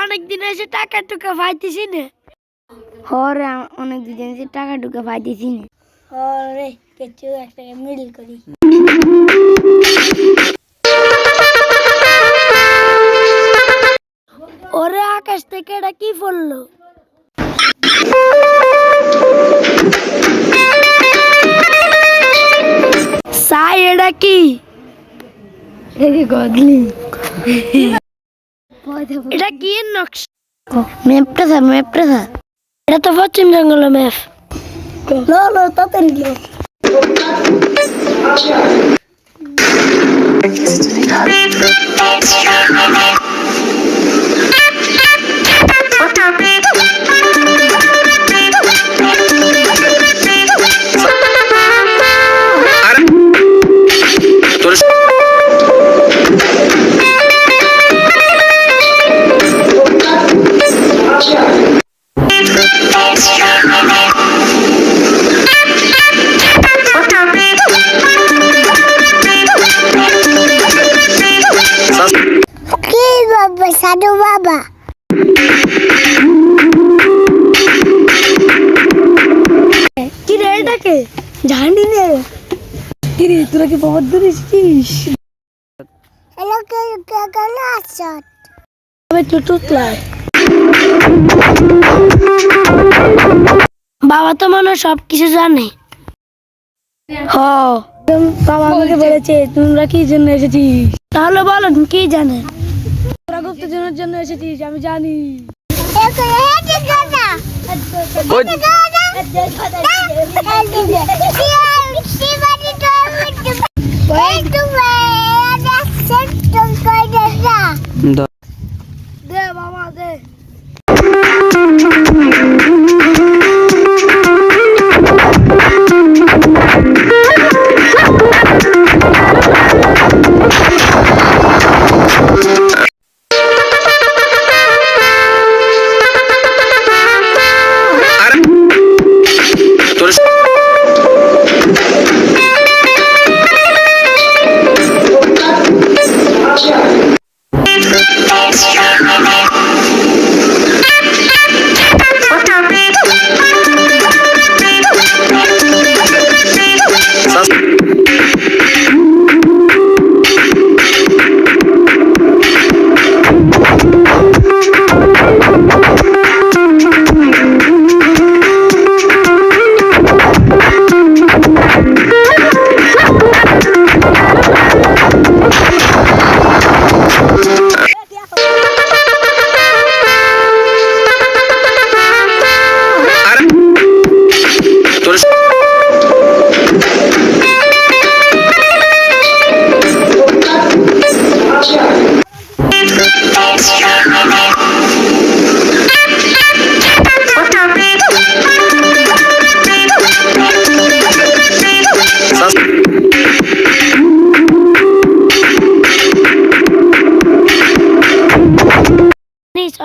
অনেকদিন এসে টাকা টুকা পাইতেছি না। হরে অনেকদিন এসে টাকা টুকা পাইতেছি না। হরে কিছু একটা মিল করি। ওরে আকাশ থেকে এটা কি পড়লো? সাই এটা কি? গদলি। এটা কি নকশা? ম্যাপটা স্যার, ম্যাপটা স্যার। এটা তো পশ্চিম জঙ্গলের ম্যাপ। লো লো তাড়াতাড়ি লো। সাধু বাবা কি রে এটাকে জানি না কি রে তোরা কি বাবা ধরেছিস হ্যালো কেন আছো আমি টুটু ক্লাস বাবা তো মনে সব কিছু জানে বাবা আমাকে বলেছে তোমরা কি জন্য এসেছিস তাহলে বলো কি জানে তোরা গুপ্তজনের জন্য এসেছিস আমি জানি দে বাবা দে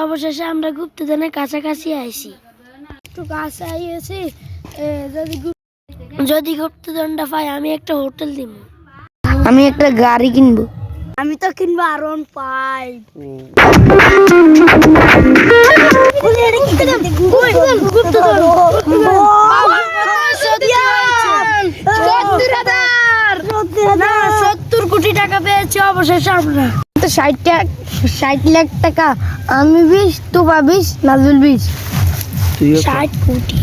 অবশেষে আমরা গুপ্তধনের কাছাকাছি আইছি একটু কাছে আইছি যদি গুপ্তধনটা পাই আমি একটা হোটেল দিব আমি একটা গাড়ি কিনবো আমি তো কিনবো R15 70 কোটি টাকা পেয়েছি অবশেষে আমরা 60 লাখ টাকা আমি 20 তোবা 20 নাজুল 20 60 কোটি